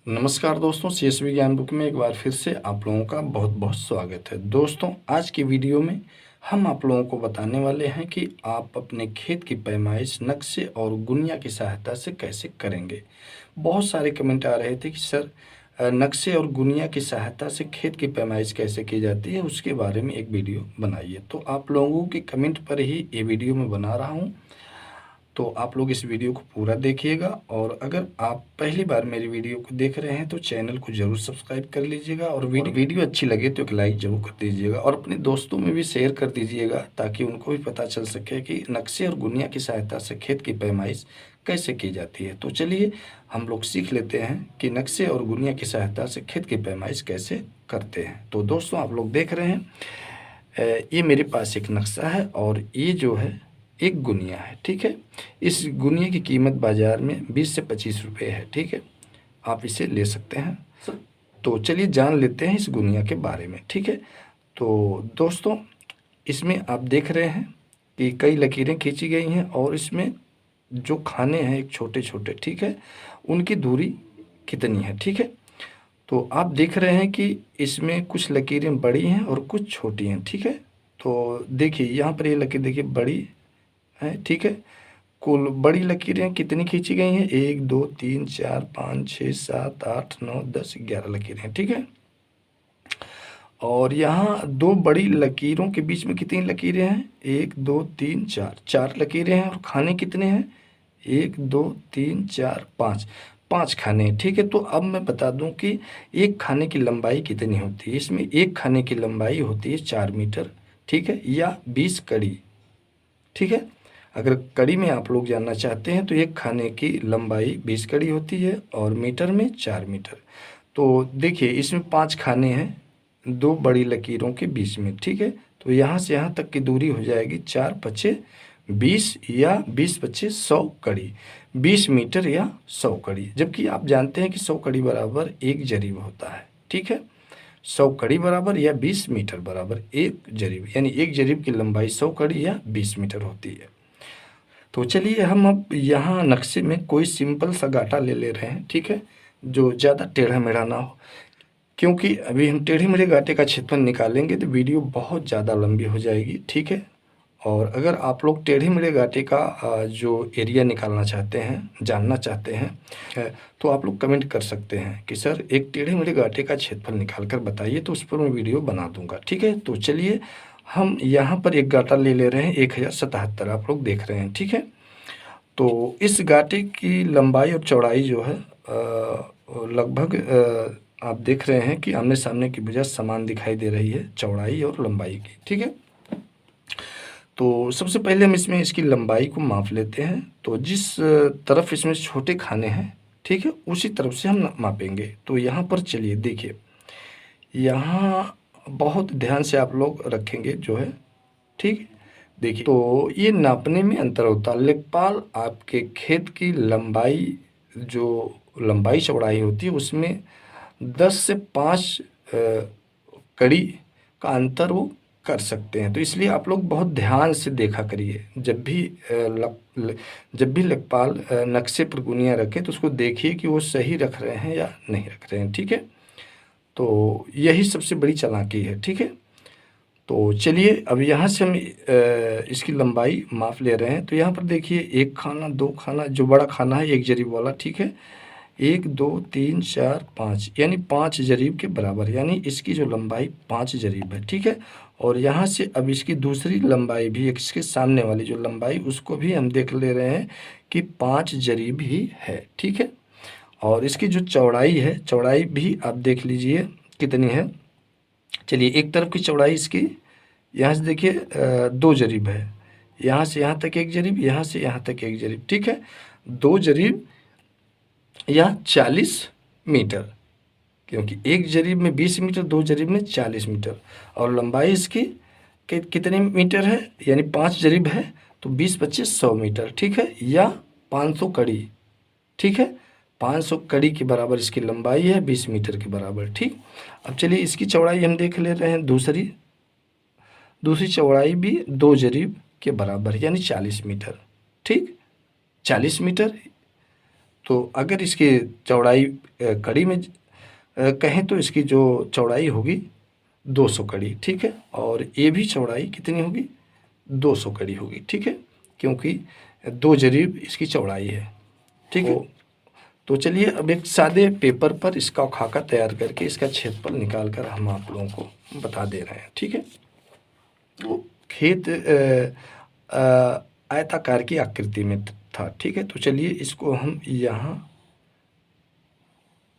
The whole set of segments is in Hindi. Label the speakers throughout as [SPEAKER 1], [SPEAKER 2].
[SPEAKER 1] नमस्कार दोस्तों, सीएसवी ज्ञान बुक में एक बार फिर से आप लोगों का बहुत बहुत स्वागत है। दोस्तों, आज की वीडियो में हम आप लोगों को बताने वाले हैं कि आप अपने खेत की पैमाइश नक्शे और गुनिया की सहायता से कैसे करेंगे। बहुत सारे कमेंट आ रहे थे कि सर नक्शे और गुनिया की सहायता से खेत की पैमाइश कैसे की जाती है, उसके बारे में एक वीडियो बनाइए। तो आप लोगों के कमेंट पर ही ये वीडियो मैं बना रहा हूँ। तो आप लोग इस वीडियो को पूरा देखिएगा, और अगर आप पहली बार मेरी वीडियो को देख रहे हैं तो चैनल को जरूर सब्सक्राइब कर लीजिएगा, और वीडियो अच्छी लगे तो एक लाइक जरूर कर दीजिएगा, और अपने दोस्तों में भी शेयर कर दीजिएगा ताकि उनको भी पता चल सके कि नक्शे और गुनिया की सहायता से खेत की पैमाइश कैसे की जाती है। तो चलिए हम लोग सीख लेते हैं कि नक्शे और गुनिया की सहायता से खेत की पैमाइश कैसे करते हैं। तो दोस्तों, आप लोग देख रहे हैं ये मेरे पास एक नक्शा है और ये जो है एक गुनिया है। ठीक है, इस गुनिया की कीमत बाज़ार में 20 से 25 रुपये है। ठीक है, आप इसे ले सकते हैं। तो चलिए जान लेते हैं इस गुनिया के बारे में। ठीक है, तो दोस्तों, इसमें आप देख रहे हैं कि कई लकीरें खींची गई हैं, और इसमें जो खाने हैं एक छोटे छोटे, ठीक है, उनकी दूरी कितनी है। ठीक है, तो आप देख रहे हैं कि इसमें कुछ लकीरें बड़ी हैं और कुछ छोटी हैं। ठीक है, तो देखिए यहाँ पर ये लकीर देखिए बड़ी है। ठीक है, कुल बड़ी लकीरें कितनी खींची गई हैं? 1 2 3 4 5 6 7 8 9 10 11 लकीरें। ठीक है, और यहाँ दो बड़ी लकीरों के बीच में कितनी लकीरें हैं? 1 2 3 4 4 लकीरें हैं। और खाने कितने हैं? 1 2 3 4 5 5 खाने हैं। ठीक है, तो अब मैं बता दूं कि एक खाने की लंबाई कितनी होती है। इसमें एक खाने की लंबाई होती है 4 मीटर। ठीक है, या 20 कड़ी। ठीक है, अगर कड़ी में आप लोग जानना चाहते हैं तो एक खाने की लंबाई 20 कड़ी होती है और मीटर में 4 मीटर। तो देखिए इसमें 5 खाने हैं दो बड़ी लकीरों के बीच में। ठीक है, तो यहाँ से यहाँ तक की दूरी हो जाएगी 4 पच्चे 20 या 20 पच्चे 100 कड़ी, 20 मीटर या 100 कड़ी। जबकि आप जानते हैं कि 100 कड़ी बराबर 1 जरीब होता है। ठीक है, 100 कड़ी बराबर या 20 मीटर बराबर 1 जरीब, यानी 1 जरीब की लंबाई 100 कड़ी या 20 मीटर होती है। तो चलिए हम अब यहाँ नक्शे में कोई सिंपल सा गाटा ले रहे हैं। ठीक है, जो ज़्यादा टेढ़ा मेढ़ा ना हो, क्योंकि अभी हम टेढ़े मेढ़े गाटे का क्षेत्रफल निकालेंगे तो वीडियो बहुत ज़्यादा लंबी हो जाएगी। ठीक है, और अगर आप लोग टेढ़े मेढ़े गाटे का जो एरिया निकालना चाहते हैं, जानना चाहते हैं, तो आप लोग कमेंट कर सकते हैं कि सर एक टेढ़े मेढ़े गाटे का क्षेत्रफल निकाल कर बताइए, तो उस पर मैं वीडियो बना दूंगा। ठीक है, तो चलिए हम यहाँ पर एक गाटा ले रहे हैं 1077, आप लोग देख रहे हैं। ठीक है, तो इस गाटे की लंबाई और चौड़ाई जो है लगभग आप देख रहे हैं कि आमने सामने की वजह समान दिखाई दे रही है, चौड़ाई और लंबाई की। ठीक है, तो सबसे पहले हम इसमें इसकी लंबाई को माप लेते हैं। तो जिस तरफ इसमें छोटे खाने हैं, ठीक है, उसी तरफ से हम मापेंगे। तो यहाँ पर चलिए देखिए, यहाँ बहुत ध्यान से आप लोग रखेंगे जो है। ठीक, देखिए तो ये नापने में अंतर होता है। लेखपाल आपके खेत की लंबाई, जो लंबाई चौड़ाई होती है, उसमें 10 से 5 कड़ी का अंतर वो कर सकते हैं। तो इसलिए आप लोग बहुत ध्यान से देखा करिए। जब भी लेखपाल नक्शे पर गुनिया रखें तो उसको देखिए कि वो सही रख रहे हैं या नहीं रख रहे हैं। ठीक है, तो यही सबसे बड़ी चालाकी है। ठीक है, तो चलिए अब यहाँ से हम इसकी लंबाई माप ले रहे हैं। तो यहाँ पर देखिए एक खाना, दो खाना, जो बड़ा खाना है 1 जरीब वाला। ठीक है, 1 2 3 4 5, यानी 5 जरीब के बराबर, यानी इसकी जो लंबाई 5 जरीब है। ठीक है, और यहाँ से अब इसकी दूसरी लंबाई भी, इसके सामने वाली जो लंबाई, उसको भी हम देख ले रहे हैं कि 5 जरीब ही है। ठीक है, और इसकी जो चौड़ाई है, चौड़ाई भी आप देख लीजिए कितनी है। चलिए एक तरफ की चौड़ाई इसकी, यहाँ से देखिए 2 जरीब है, यहाँ से यहाँ तक 1 जरीब, यहाँ से यहाँ तक 1 जरीब। ठीक है, 2 जरीब या 40 मीटर, क्योंकि 1 जरीब में 20 मीटर, 2 जरीब में 40 मीटर, और लंबाई इसकी कितने मीटर है, यानी 5 जरीब है, तो 20 25 100 मीटर। ठीक है, या 500 कड़ी। ठीक है, 500 कड़ी के बराबर इसकी लंबाई है, 20 मीटर के बराबर। ठीक, अब चलिए इसकी चौड़ाई हम देख ले रहे हैं। दूसरी चौड़ाई भी 2 जरीब के बराबर, यानी 40 मीटर। ठीक, 40 मीटर। तो अगर इसकी चौड़ाई कड़ी में कहें तो इसकी जो चौड़ाई होगी 200 कड़ी, ठीक है। और ये भी चौड़ाई कितनी होगी, 200 कड़ी होगी, ठीक है, क्योंकि 2 जरीब इसकी चौड़ाई है, ठीक है। तो चलिए अब एक सादे पेपर पर इसका खाका तैयार करके इसका क्षेत्रफल निकाल कर हम आप लोगों को बता दे रहे हैं, ठीक है। तो खेत आयताकार की आकृति में था, ठीक है। तो चलिए इसको हम यहाँ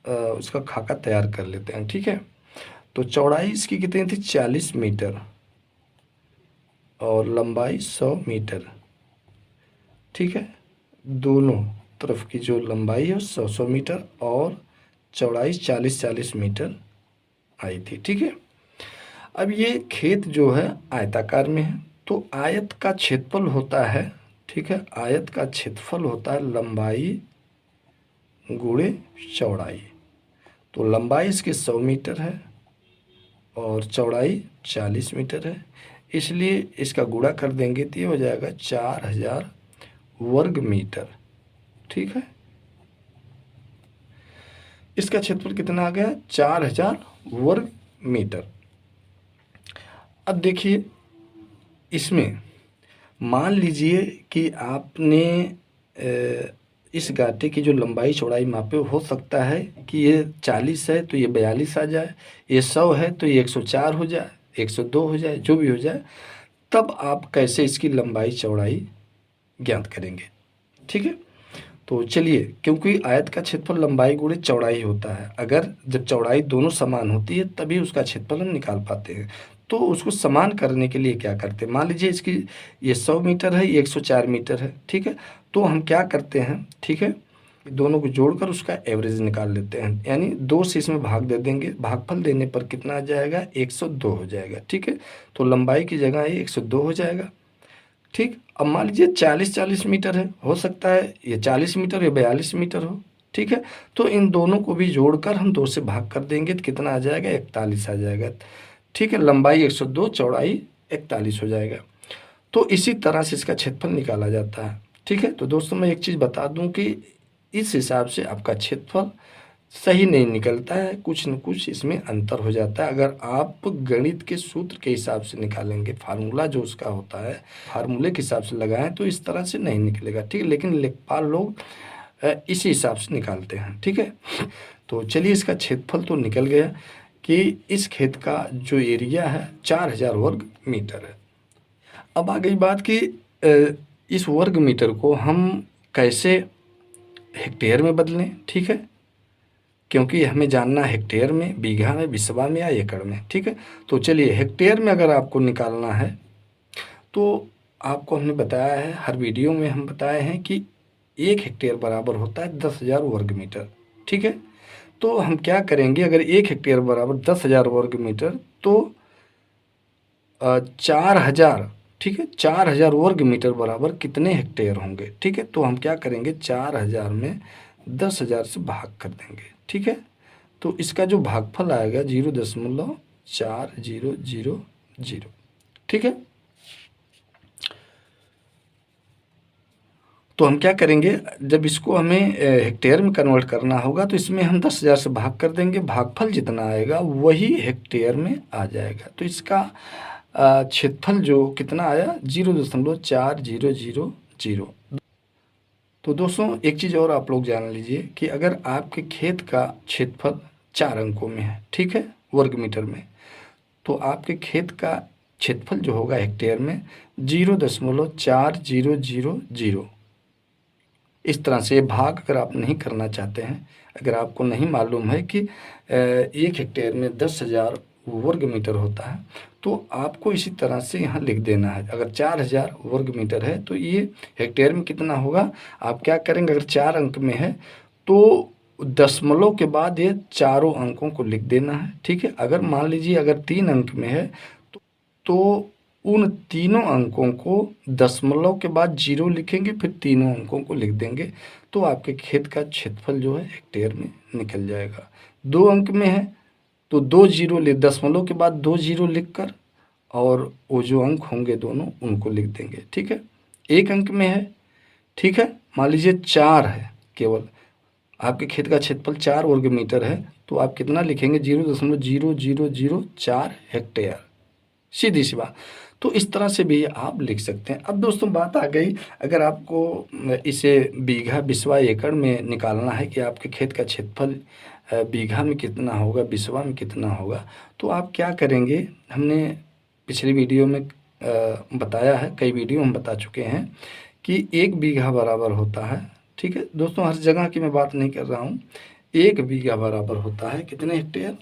[SPEAKER 1] उसका खाका तैयार कर लेते हैं, ठीक है। तो चौड़ाई इसकी कितनी थी, 40 मीटर और लंबाई 100 मीटर, ठीक है। दोनों तरफ की जो लंबाई है 100 मीटर और चौड़ाई 40 मीटर आई थी, ठीक है। अब ये खेत जो है आयताकार में है, तो आयत का क्षेत्रफल होता है, ठीक है, आयत का क्षेत्रफल होता है लंबाई गुणे चौड़ाई। तो लंबाई इसकी 100 मीटर है और चौड़ाई 40 मीटर है, इसलिए इसका गुणा कर देंगे तो ये हो जाएगा 4000 वर्ग मीटर, ठीक है। इसका क्षेत्रफल कितना आ गया, 4000 वर्ग मीटर। अब देखिए इसमें मान लीजिए कि आपने इस गाटे की जो लंबाई चौड़ाई मापे, हो सकता है कि ये 40 है तो ये 42 आ जाए, ये 100 है तो ये 104 हो जाए, 102 हो जाए, जो भी हो जाए। तब आप कैसे इसकी लंबाई चौड़ाई ज्ञात करेंगे, ठीक है। तो चलिए, क्योंकि आयत का क्षेत्रफल लंबाई गुणे चौड़ाई होता है, अगर जब चौड़ाई दोनों समान होती है तभी उसका क्षेत्रफल हम निकाल पाते हैं। तो उसको समान करने के लिए क्या करते हैं, मान लीजिए इसकी ये 100 मीटर है, ये 104 मीटर है, ठीक है। तो हम क्या करते हैं, ठीक है, दोनों को जोड़कर उसका एवरेज निकाल लेते हैं, यानी 2 से इसमें भाग दे देंगे, भागफल देने पर कितना आ जाएगा, 102 हो जाएगा, ठीक है। तो लंबाई की जगह ये 102 हो जाएगा, ठीक। अब मान लीजिए 40 मीटर है, हो सकता है ये 40 मीटर या 42 मीटर हो, ठीक है। तो इन दोनों को भी जोड़कर हम 2 से भाग कर देंगे तो कितना आ जाएगा, 41 आ जाएगा, ठीक है। लंबाई 102, चौड़ाई 41 हो जाएगा। तो इसी तरह से इसका क्षेत्रफल निकाला जाता है, ठीक है। तो दोस्तों मैं एक चीज़ बता दूं कि इस हिसाब से आपका क्षेत्रफल सही नहीं निकलता है, कुछ न कुछ इसमें अंतर हो जाता है। अगर आप गणित के सूत्र के हिसाब से निकालेंगे, फार्मूला जो उसका होता है फार्मूले के हिसाब से लगाएं तो इस तरह से नहीं निकलेगा, ठीक है। लेकिन लेखपाल लोग इसी हिसाब से निकालते हैं, ठीक है। तो चलिए इसका क्षेत्रफल तो निकल गया कि इस खेत का जो एरिया है 4000 वर्ग मीटर है। अब आ गई बात कि इस वर्ग मीटर को हम कैसे हेक्टेयर में बदलें, ठीक है, क्योंकि हमें जानना हेक्टेयर में, बीघा में, बिस्वा में या एकड़ में, ठीक है। तो चलिए हेक्टेयर में अगर आपको निकालना है तो आपको हमने बताया है, हर वीडियो में हम बताए हैं कि 1 हेक्टेयर बराबर होता है 10,000 वर्ग मीटर, ठीक है। तो हम क्या करेंगे, अगर 1 हेक्टेयर बराबर 10,000 वर्ग मीटर तो 4000, ठीक है, 4000 वर्ग मीटर बराबर कितने हेक्टेयर होंगे, ठीक है। तो हम क्या करेंगे, 4000 में 10,000 से भाग कर देंगे, ठीक है। तो इसका जो भागफल आएगा 0.4000, ठीक है। तो हम क्या करेंगे, जब इसको हमें हेक्टेयर में कन्वर्ट करना होगा तो इसमें हम 10,000 से भाग कर देंगे, भागफल जितना आएगा वही हेक्टेयर में आ जाएगा। तो इसका क्षेत्रफल जो कितना आया, 0.4000। तो दोस्तों एक चीज़ और आप लोग जान लीजिए कि अगर आपके खेत का क्षेत्रफल 4 अंकों में है, ठीक है, वर्ग मीटर में, तो आपके खेत का क्षेत्रफल जो होगा हेक्टेयर में 0.4000। इस तरह से भाग अगर आप नहीं करना चाहते हैं, अगर आपको नहीं मालूम है कि 1 हेक्टेयर में 10,000 वर्ग मीटर होता है, तो आपको इसी तरह से यहाँ लिख देना है। अगर 4000 वर्ग मीटर है तो ये हेक्टेयर में कितना होगा, आप क्या करेंगे, अगर 4 अंक में है तो दशमलव के बाद ये चारों अंकों को लिख देना है, ठीक है। अगर मान लीजिए अगर 3 अंक में है तो उन तीनों अंकों को दशमलव के बाद 0 लिखेंगे, फिर तीनों अंकों को लिख देंगे, तो आपके खेत का क्षेत्रफल जो है हेक्टेयर में निकल जाएगा। 2 अंक में है तो 2 0 लिख, दशमलव के बाद 2 0 लिख कर और वो जो अंक होंगे दोनों उनको लिख देंगे, ठीक है। 1 अंक में है, ठीक है, मान लीजिए 4 है केवल, आपके खेत का क्षेत्रफल 4 वर्ग मीटर है तो आप कितना लिखेंगे, 0.0004 हेक्टेयर, सीधी सी बात। तो इस तरह से भी आप लिख सकते हैं। अब दोस्तों बात आ गई, अगर आपको इसे बीघा बिस्वा एकड़ में निकालना है कि आपके खेत का क्षेत्रफल बीघा में कितना होगा, बिस्वा में कितना होगा, तो आप क्या करेंगे, हमने पिछली वीडियो में बताया है, कई वीडियो हम बता चुके हैं कि 1 बीघा बराबर होता है, ठीक है दोस्तों, हर जगह की मैं बात नहीं कर रहा हूँ। 1 बीघा बराबर होता है कितने हेक्टेयर,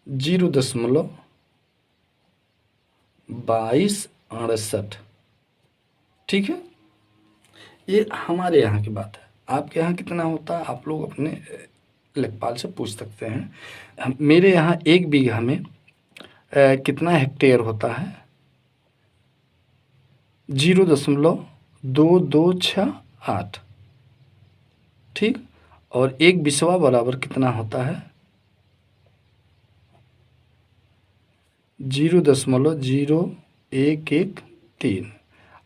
[SPEAKER 1] 0.2268, ठीक है। ये हमारे यहाँ की बात है, आपके यहाँ कितना होता है आप लोग अपने लेखपाल से पूछ सकते हैं। मेरे यहाँ 1 बीघा में कितना हेक्टेयर होता है, 0.2268, ठीक। और 1 बिस्वा बराबर कितना होता है, 0.0113।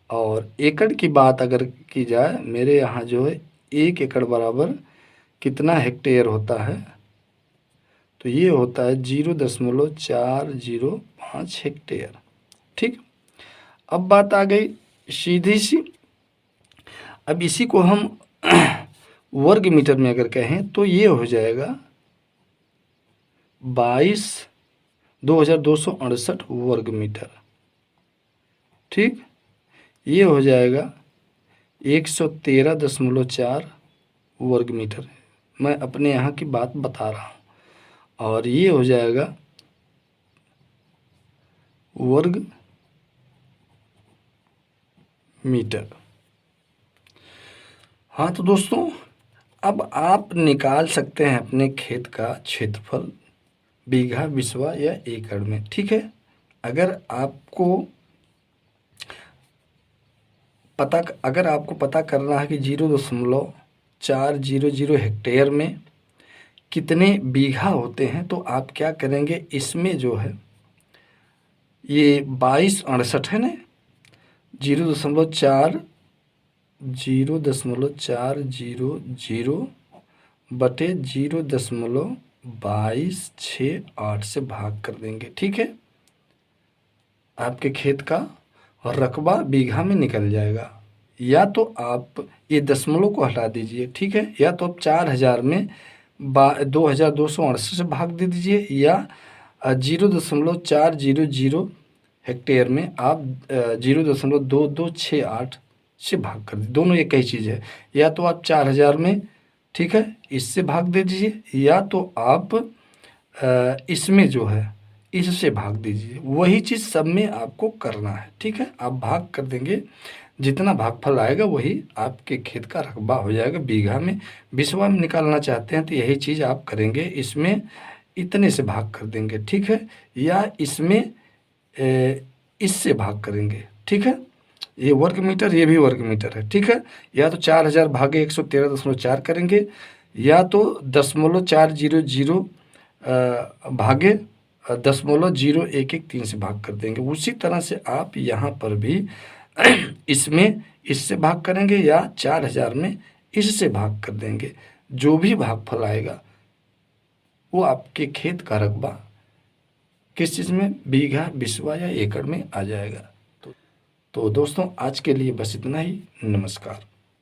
[SPEAKER 1] और एकड़ की बात अगर की जाए, मेरे यहाँ जो है 1 एकड़ बराबर कितना हेक्टेयर होता है, तो ये होता है 0.405 हेक्टेयर, ठीक। अब बात आ गई सीधी सी, अब इसी को हम वर्ग मीटर में अगर कहें तो ये हो जाएगा 2268 वर्ग मीटर, ठीक। ये हो जाएगा 113.4 वर्ग मीटर, मैं अपने यहाँ की बात बता रहा हूँ। और ये हो जाएगा वर्ग मीटर। हाँ तो दोस्तों, अब आप निकाल सकते हैं अपने खेत का क्षेत्रफल बीघा बिस्वा या एकड़ में, ठीक है। अगर आपको पता करना है कि 0.400 हेक्टेयर में कितने बीघा होते हैं, तो आप क्या करेंगे, इसमें जो है ये 2268 है ना, 0.400 बटे 0.2268 से भाग कर देंगे, ठीक है। आपके खेत का रकबा बीघा में निकल जाएगा। या तो आप ये दशमलव को हटा दीजिए, ठीक है, या तो आप 4000 में 2268 से भाग दे दीजिए, या 0.400 हेक्टेयर में आप 0.2268 से भाग कर दीजिए, दोनों एक ही चीज़ है। या तो आप 4000 में, ठीक है, इससे भाग दे दीजिए, या तो आप इसमें जो है इससे भाग दीजिए, वही चीज़ सब में आपको करना है, ठीक है। आप भाग कर देंगे, जितना भागफल आएगा वही आपके खेत का रकबा हो जाएगा बीघा में। बिस्वा में निकालना चाहते हैं तो यही चीज़ आप करेंगे, इसमें इतने से भाग कर देंगे, ठीक है, या इसमें इससे भाग करेंगे, ठीक है। ये वर्ग मीटर, ये भी वर्ग मीटर है, ठीक है। या तो 4000 भागे 113.4 करेंगे, या तो 0.400 भागे 0.0113 से भाग कर देंगे। उसी तरह से आप यहाँ पर भी इसमें इससे भाग करेंगे, या 4000 में इससे भाग कर देंगे। जो भी भागफल आएगा वो आपके खेत का रकबा किस चीज़ में, बीघा बिस्वा या एकड़ में आ जाएगा। तो दोस्तों आज के लिए बस इतना ही, नमस्कार।